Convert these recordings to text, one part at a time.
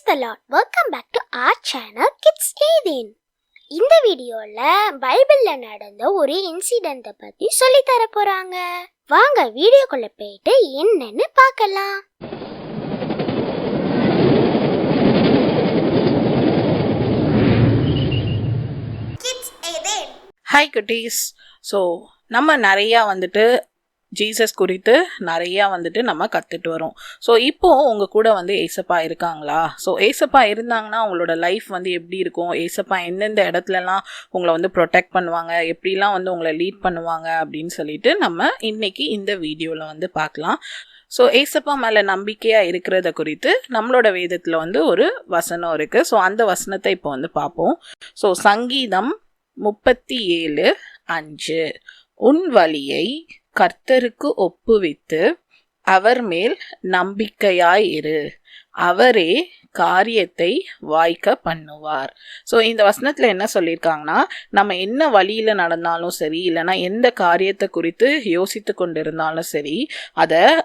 the Lord. Welcome back to our channel Kids Eden. இந்த வீடியோல பைபிள்ல நடந்த ஒரு இன்சிடென்ட் பத்தி சொல்லி தர போறாங்க. வாங்க வீடியோக்குள்ள போயிட்டு என்னன்னு பார்க்கலாம். Kids Eden. ஹாய் குட்டீஸ். ஸோ நம்ம நிறையா ஜீசஸ் குறித்து நிறையா நம்ம கற்றுட்டு வரோம். ஸோ இப்போது உங்கள் கூட ஏசப்பா இருக்காங்களா? ஸோ ஏசப்பா இருந்தாங்கன்னா உங்களோட லைஃப் எப்படி இருக்கும்? ஏசப்பா எந்தெந்த இடத்துலலாம் உங்களை ப்ரொடெக்ட் பண்ணுவாங்க, எப்படிலாம் உங்களை லீட் பண்ணுவாங்க அப்படின்னு சொல்லிட்டு நம்ம இன்னைக்கு இந்த வீடியோவில் பார்க்கலாம். ஸோ ஏசப்பா மேலே நம்பிக்கையாக இருக்கிறத குறித்து நம்மளோட வேதத்தில் ஒரு வசனம் இருக்குது. ஸோ அந்த வசனத்தை இப்போ பார்ப்போம். ஸோ சங்கீதம் 37:5 உன் வழியை கர்த்தருக்கு ஒப்புவித்து அவர் மேல் நம்பிக்கையாயிரு, அவரே காரியத்தை வாய்க்க பண்ணுவார். ஸோ இந்த வசனத்தில் என்ன சொல்லியிருக்காங்கன்னா, நம்ம என்ன வழியில் நடந்தாலும் சரி, இல்லைனா எந்த காரியத்தை குறித்து யோசித்து கொண்டு இருந்தாலும் சரி, அதை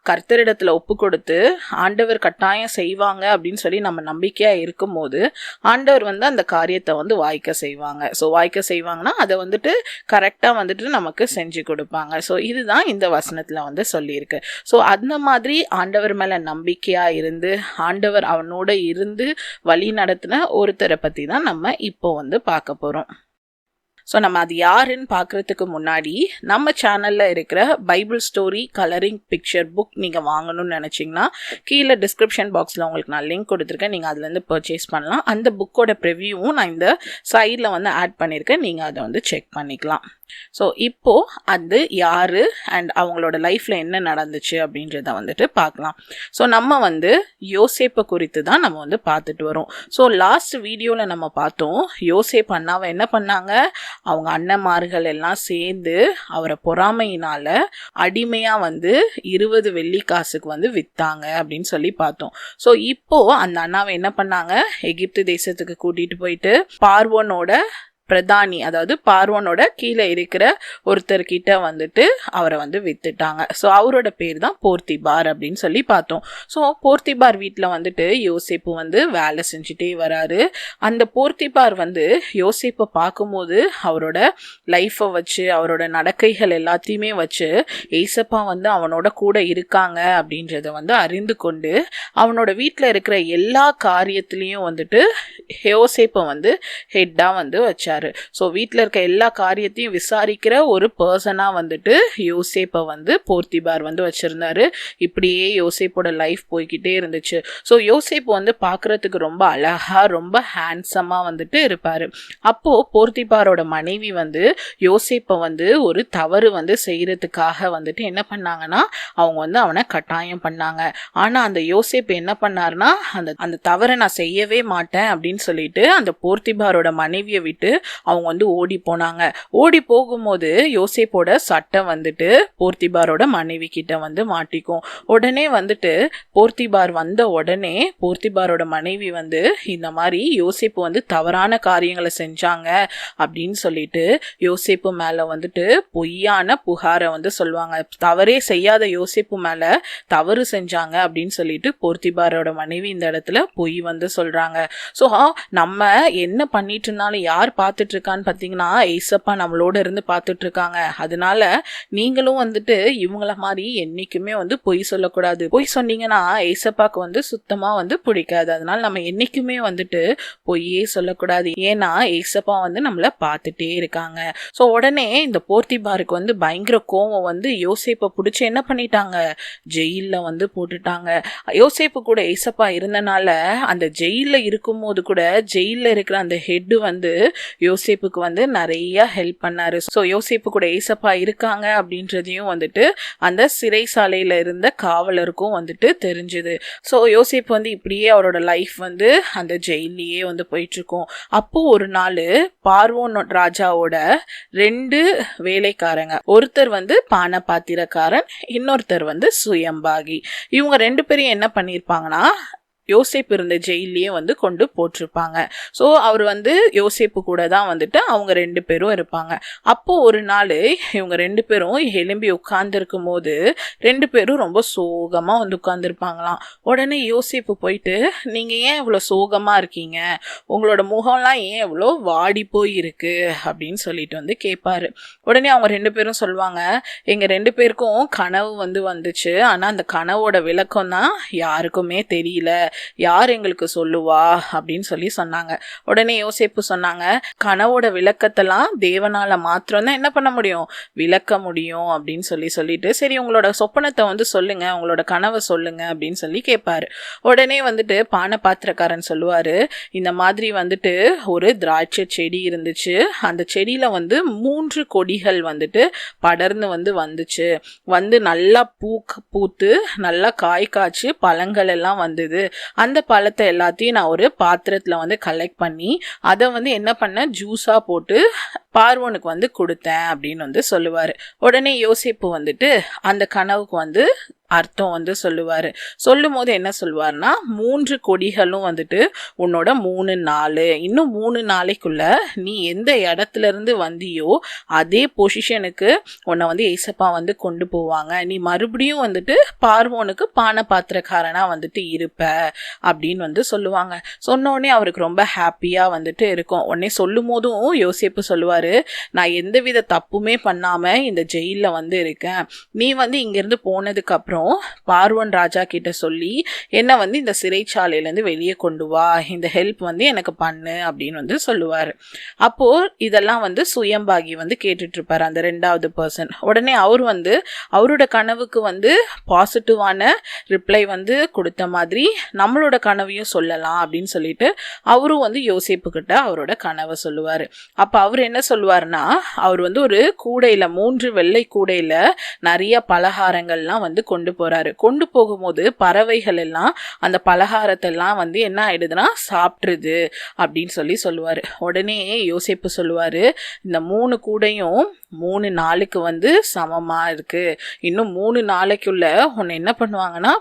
கர்த்தரிடத்தில் ஒப்பு கொடுத்து ஆண்டவர் கட்டாயம் செய்வாங்க அப்படின்னு சொல்லி நம்ம நம்பிக்கையாக இருக்கும் போது ஆண்டவர் அந்த காரியத்தை வாய்க்க செய்வாங்க. ஸோ வாய்க்க செய்வாங்கன்னா அதை கரெக்டாக நமக்கு செஞ்சு கொடுப்பாங்க. ஸோ இதுதான் இந்த வசனத்தில் சொல்லியிருக்கு. ஸோ அந்த மாதிரி ஆண்டவர் மேலே நம்பிக்கையாக இருந்து ஆண்டவர் அவனோட இருந்து வழி நடத்தின ஒருத்தரை பற்றி தான் நம்ம இப்போ பார்க்க போகிறோம். ஸோ நம்ம அது யாருன்னு பார்க்குறதுக்கு முன்னாடி நம்ம சேனலில் இருக்கிற Bible story colouring picture book நீங்கள் வாங்கணும்னு நினச்சிங்கன்னா கீழே டிஸ்கிரிப்ஷன் பாக்ஸில் உங்களுக்கு நான் லிங்க் கொடுத்துருக்கேன். நீங்கள் அதுலேருந்து பர்ச்சேஸ் பண்ணலாம். அந்த புக்கோட ப்ரிவ்யூவும் நான் இந்த சைடில் ஆட் பண்ணியிருக்கேன். நீங்கள் அதை செக் பண்ணிக்கலாம். ஸோ இப்போது அது யார் அண்ட் அவங்களோட லைஃப்பில் என்ன நடந்துச்சு அப்படின்றத பார்க்கலாம். ஸோ நம்ம யோசேப்பை குறித்து தான் நம்ம பார்த்துட்டு வரோம். ஸோ லாஸ்ட் வீடியோவில் நம்ம பார்த்தோம், யோசேப் அண்ணாவை என்ன பண்ணாங்க, அவங்க அண்ணன்மார்கள் எல்லாம் சேர்ந்து அவரை பொறாமையினால் அடிமையாக 20 வெள்ளி காசுக்கு விற்றாங்க அப்படின்னு சொல்லி பார்த்தோம். ஸோ இப்போது அந்த அண்ணாவை என்ன பண்ணாங்க, எகிப்து தேசத்துக்கு கூட்டிகிட்டு போயிட்டு பார்வோனோட பிரதானி, அதாவது பார்வோனோட கீழே இருக்கிற ஒருத்தர்கிட்ட அவரை வித்துட்டாங்க. ஸோ அவரோட பேர் தான் போர்த்திபார் அப்படின்னு சொல்லி பார்த்தோம். ஸோ போர்த்திபார் வீட்டில் யோசேப்பு வேலை செஞ்சுட்டே வராரு. அந்த போர்த்திபார் யோசேப்பை பார்க்கும்போது அவரோட லைஃப்பை வச்சு அவரோட நடக்கைகள் எல்லாத்தையுமே வச்சு ஏசப்பா அவனோட கூட இருக்காங்க அப்படின்றத அறிந்து கொண்டு அவனோட வீட்டில் இருக்கிற எல்லா காரியத்திலையும் யோசேப்பை ஹெட்டாக வச்சார். ஸோ வீட்டில் இருக்க எல்லா காரியத்தையும் விசாரிக்கிற ஒரு பர்சனாக யோசேப்பை போர்த்திபார் வச்சிருந்தாரு. இப்படியே யோசேப்போட லைஃப் போய்கிட்டே இருந்துச்சு. ஸோ யோசேப் பார்க்கறதுக்கு ரொம்ப அழகா ரொம்ப ஹேண்ட்ஸமாக இருப்பாரு. அப்போ போர்த்திபாரோட மனைவி யோசேப்பை ஒரு தவறு செய்யறதுக்காக என்ன பண்ணாங்கன்னா அவங்க அவனை கட்டாயம் பண்ணாங்க. ஆனா அந்த யோசேப் என்ன பண்ணாருன்னா, அந்த தவறை நான் செய்யவே மாட்டேன் அப்படின்னு சொல்லிட்டு அந்த போர்த்திபாரோட மனைவியை விட்டு அவங்க ஓடி போனாங்க. ஓடி போகும்போது யோசேப்போட சட்டை போர்த்திபாரோட மனைவி கிட்ட மாட்டிக்கும். உடனே போர்த்திபார் வந்த உடனே போர்த்திபாரோட மனைவி இந்த மாதிரி யோசேப்பு தவறான காரியங்களை செஞ்சாங்க அப்படின்னு சொல்லிட்டு யோசேப்பு மேல பொய்யான புகாரை சொல்லுவாங்க. தவறே செய்யாத யோசேப்பு மேல தவறு செஞ்சாங்க அப்படின்னு சொல்லிட்டு போர்த்திபாரோட மனைவி இந்த இடத்துல பொய் சொல்றாங்க. ஸோ நம்ம என்ன பண்ணிட்டு இருந்தாலும் யார் பார்த்துட்டு இருக்கான்னு பார்த்தீங்கன்னா ஏசப்பா நம்மளோட இருந்து பார்த்துட்டு இருக்காங்க. அதனால நீங்களும் இவங்கள மாதிரி என்னைக்குமே பொய் சொல்லக்கூடாது. பொய் சொன்னீங்கன்னா ஏசப்பாக்கு சுத்தமா பிடிக்காது. அதனால நம்ம என்னைக்குமே பொய்யே சொல்லக்கூடாது. ஏன்னா ஏசப்பா நம்மளை பார்த்துட்டே இருக்காங்க. ஸோ உடனே இந்த போர்த்திபாருக்கு பயங்கர கோவம் யோசேப்பை பிடிச்சி என்ன பண்ணிட்டாங்க, ஜெயிலில் போட்டுட்டாங்க. யோசேப்பு கூட ஏசப்பா இருந்தனால அந்த ஜெயிலில் இருக்கும்போது கூட ஜெயிலில் இருக்கிற அந்த ஹெட்டு யோசேப்புக்கு நிறைய ஹெல்ப் பண்ணாரு. ஸோ யோசேப்பு கூட ஏசப்பா இருக்காங்க அப்படின்றதையும் அந்த சிறைசாலையில இருந்த காவலருக்கும் தெரிஞ்சுது. ஸோ யோசேப்பு இப்படியே அவரோட லைஃப் அந்த ஜெயிலையே போயிட்டு இருக்கும். அப்போ ஒரு நாள் பார்வோன் ராஜாவோட 2 வேலைக்காரங்க, ஒருத்தர் பான பாத்திரக்காரன், இன்னொருத்தர் சுயம்பாகி, இவங்க 2 பேரையும் என்ன பண்ணியிருப்பாங்கன்னா யோசேப்பு இருந்த ஜெயிலையே வந்து கொண்டு போட்டிருப்பாங்க. ஸோ அவர் வந்து யோசேப்பு கூட தான் வந்துட்டு அவங்க 2 பேரும் இருப்பாங்க. அப்போ ஒரு நாள் இவங்க 2 பேரும் எழும்பி உட்கார்ந்துருக்கும் போது 2 பேரும் ரொம்ப சோகமா வந்து உட்கார்ந்துருப்பாங்களாம். உடனே யோசேப்பு போயிட்டு, நீங்க ஏன் இவ்வளோ சோகமா இருக்கீங்க, உங்களோட முகம்லாம் ஏன் இவ்வளோ வாடி போய் இருக்கு அப்படின்னு சொல்லிட்டு வந்து கேட்பாரு. உடனே அவங்க 2 பேரும் சொல்லுவாங்க, எங்க 2 பேருக்கும் கனவு வந்து வந்துச்சு, ஆனா அந்த கனவோட விளக்கம் தான் யாருக்குமே தெரியல, யார் எங்களுக்கு சொல்லுவா அப்படின்னு சொல்லி சொன்னாங்க. உடனே யோசேப்பு சொன்னாங்க, கனவோட விளக்கத்தெல்லாம் தேவனால மாத்திரம் தான் என்ன பண்ண முடியும், விளக்க முடியும் அப்படின்னு சொல்லிட்டு, சரி உங்களோட சொப்பனத்தை வந்து சொல்லுங்க, உங்களோட கனவை சொல்லுங்க அப்படின்னு சொல்லி கேட்பாரு. உடனே வந்துட்டு பானை பாத்திரக்காரன் சொல்லுவாரு, இந்த மாதிரி வந்துட்டு ஒரு திராட்சை செடி இருந்துச்சு, அந்த செடியில வந்து 3 கொடிகள் வந்துட்டு படர்ந்து வந்துச்சு, வந்து நல்லா பூத்து நல்லா காய் காய்ச்சி பழங்கள் எல்லாம் வந்தது. அந்த பழத்தை எல்லாத்தையும் நான் ஒரு பாத்திரத்துல வந்து கலெக்ட் பண்ணி அதை வந்து என்ன பண்ண, ஜூஸா போட்டு பார்வோனுக்கு வந்து கொடுத்தேன் அப்படின்னு வந்து சொல்லுவாரு. உடனே யோசேப்பு வந்துட்டு அந்த கனவுக்கு வந்து அர்த்தம் வந்து சொல்லுவாரு. சொல்லும் போது என்ன சொல்லுவார்னா, 3 கொடிகளும் வந்துட்டு உன்னோட 3 நாள், இன்னும் 3 நாளைக்குள்ள நீ எந்த இடத்துல இருந்து வந்தியோ அதே பொசிஷனுக்கு உன்னை வந்து ஏசப்பா வந்து கொண்டு போவாங்க, நீ மறுபடியும் வந்துட்டு பார்வோனுக்கு பானை பாத்திரக்காரனா வந்துட்டு இருப்ப அப்படின்னு வந்து சொல்லுவாங்க. சொன்னோடனே அவருக்கு ரொம்ப ஹாப்பியா வந்துட்டு இருக்கும். உடனே சொல்லும் போதும் யோசேப்பு சொல்லுவாரு, நான் எந்தவித தப்புமே பண்ணாம இந்த ஜெயில வந்து இருக்கேன், நீ வந்து இங்கிருந்து போனதுக்கு அப்புறம் பார்வோன் ராஜா கிட்ட சொல்லி என்ன வந்து இந்த சிறைச்சாலையிலேருந்து வெளியே கொண்டு வா, இந்த ஹெல்ப் வந்து எனக்கு பண்ணு அப்படின்னு வந்து சொல்லுவாரு. அப்போ இதெல்லாம் வந்து சுயம்பாகி வந்து கேட்டுட்டு இருப்பாரு, அந்த 2வது பர்சன். உடனே அவர் வந்து அவரோட கனவுக்கு வந்து பாசிட்டிவான ரிப்ளை வந்து கொடுத்த மாதிரி நம்மளோட கனவையும் சொல்லலாம் அப்படின்னு சொல்லிட்டு அவரும் வந்து யோசேப்பு கிட்ட அவரோட கனவை சொல்லுவாரு. அப்ப அவர் என்ன சொல்லுவாருன்னா, அவர் வந்து ஒரு கூடையில 3 வெள்ளை கூடையில நிறைய பலகாரங்கள்லாம் வந்து கொண்டு போறாரு. கொண்டு போகும்போது பறவைகள் எல்லாம் அந்த பலகாரத்தை எல்லாம் வந்து என்ன ஆயிடுதுன்னா சாப்பிட்டுருது அப்படின்னு சொல்லுவாரு. உடனே யோசேப்பு சொல்லுவாரு, இந்த 3 கூடையும் 3 நாளுக்கு வந்து சமமா இருக்கு, இன்னும் 3 நாளைக்குள்ள உன்னை என்ன பண்ணுவாங்கன்னா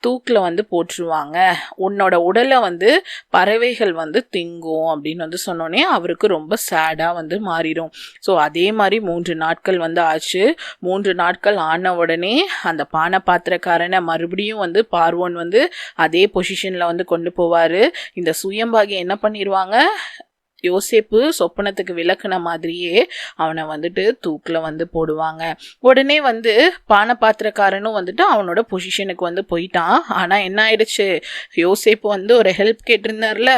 தூக்கில் வந்து போட்டுருவாங்க, உன்னோட உடலை வந்து பறவைகள் வந்து திங்கும் அப்படின்னு வந்து சொன்னோடனே அவருக்கு ரொம்ப சேடா வந்து மாறிடும். ஸோ அதே மாதிரி 3 நாட்கள் வந்து ஆச்சு. 3 நாட்கள் ஆன உடனே அந்த பானை பாத்திரக்காரனை மறுபடியும் வந்து பார்வோன் வந்து அதே பொசிஷன்ல வந்து கொண்டு போவாரு. இந்த சுயம்பாகி என்ன பண்ணிடுவாங்க, யோசேப்பு சொப்பனத்துக்கு விளக்குன மாதிரியே அவனை வந்துட்டு தூக்கில் வந்து போடுவாங்க. உடனே வந்து பானை பாத்திரக்காரனும் வந்துட்டு அவனோட பொசிஷனுக்கு வந்து போயிட்டான். ஆனா என்ன ஆயிடுச்சு, யோசேப்பு வந்து ஒரு ஹெல்ப் கேட்டிருந்தார்ல,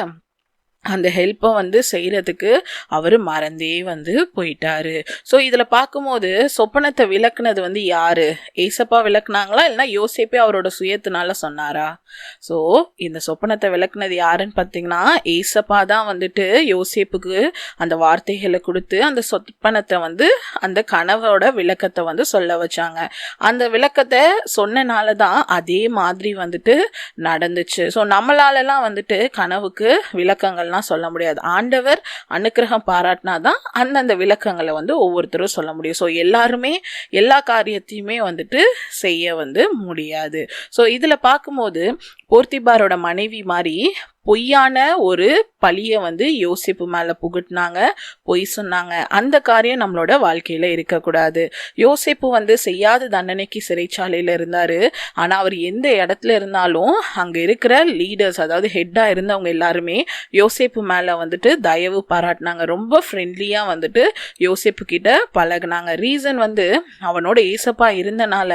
அந்த ஹெல்ப்பை வந்து செய்யறதுக்கு அவர் மறந்தே வந்து போயிட்டாரு. ஸோ இதில் பார்க்கும்போது சொப்பனத்தை விளக்குனது வந்து யாரு, ஏசப்பா விளக்குனாங்களா இல்லைன்னா யோசேப்பே அவரோட சுயத்தினால சொன்னாரா? ஸோ இந்த சொப்பனத்தை விளக்குனது யாருன்னு பார்த்தீங்கன்னா ஏசப்பா தான் வந்துட்டு யோசேப்புக்கு அந்த வார்த்தைகளை கொடுத்து அந்த சொப்பனத்தை வந்து அந்த கனவோட விளக்கத்தை வந்து சொல்ல வச்சாங்க. அந்த விளக்கத்தை சொன்னனால தான் அதே மாதிரி வந்துட்டு நடந்துச்சு. ஸோ நம்மளாலலாம் வந்துட்டு கனவுக்கு விளக்கங்கள்லாம் சொல்ல முடியாது. ஆண்டவர் அனுக்கிரகம் பாராட்டினாதான் அந்தந்த விளக்கங்களை வந்து ஒவ்வொருத்தரும் சொல்ல முடியும். ஸோ எல்லாருமே எல்லா காரியத்தையுமே வந்துட்டு செய்ய வந்து முடியாது. ஸோ இதில் பார்க்கும்போது போர்த்திபாரோட மனைவி மாதிரி பொய்யான ஒரு பழியை வந்து யோசேப்பு மேலே புகுட்டினாங்க, பொய் சொன்னாங்க. அந்த காரியம் நம்மளோட வாழ்க்கையில் இருக்கக்கூடாது. யோசேப்பு வந்து செய்யாத தண்டனைக்கு சிறைச்சாலையில் இருந்தார். ஆனால் அவர் எந்த இடத்துல இருந்தாலும் அங்கே இருக்கிற லீடர்ஸ், அதாவது ஹெட்டாக இருந்தவங்க எல்லாருமே யோசேப்பு மேலே வந்துட்டு தயவு பாராட்டினாங்க. ரொம்ப ஃப்ரெண்ட்லியாக வந்துட்டு யோசேப்பு கிட்ட பழகினாங்க. ரீசன் வந்து அவனோட ஏசப்பா இருந்தனால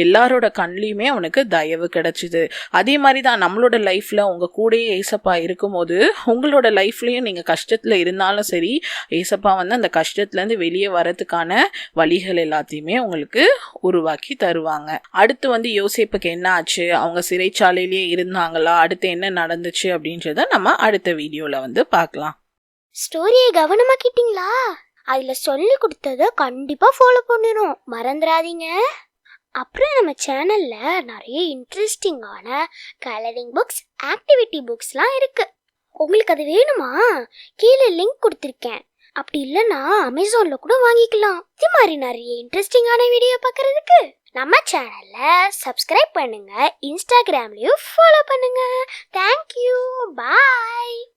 எல்லாரோட கண்லேயுமே அவனுக்கு தயவு கிடைச்சிது. அதே மாதிரி தான் நம்மளோட லைஃப்பில் உங்கள் கூடயே ஏசப்பா இருக்கும்போது உங்களோட லைஃப்லயும் நீங்க கஷ்டத்துல இருந்தாலும் சரி, ஏசப்பா வந்து அந்த கஷ்டத்துலேருந்து வெளியே வரதுக்கான வழிகள் எல்லாத்தையுமே உங்களுக்கு உருவாக்கி தருவாங்க. அடுத்து வந்து யோசேப்புக்கு என்ன ஆச்சு, அவங்க சிறைச்சாலையிலேயே இருந்தாங்களா, அடுத்து என்ன நடந்துச்சு அப்படின்றத நம்ம அடுத்த வீடியோல வந்து பார்க்கலாம். ஸ்டோரியை கவனமா கேட்டீங்களா? அதுல சொல்லி கொடுத்ததை கண்டிப்பா ஃபாலோ பண்ணிடும், மறந்துடாதீங்க. அப்புறம் நம்ம சேனல்ல நிறைய இன்ட்ரெஸ்டிங்கான கலரிங் புக்ஸ், ஆக்டிவிட்டி புக்ஸ்லாம் இருக்கு. உங்களுக்கு அது வேணுமா? கீழே லிங்க் கொடுத்துருக்கேன். அப்படி இல்லைன்னா அமேசான்ல கூட வாங்கிக்கலாம். இது மாதிரி நிறைய இன்ட்ரெஸ்டிங்கான வீடியோ பார்க்கறதுக்கு நம்ம சேனலை சப்ஸ்கிரைப் பண்ணுங்க, இன்ஸ்டாகிராம்லயும் ஃபாலோ பண்ணுங்க. தேங்க்யூ, பாய்.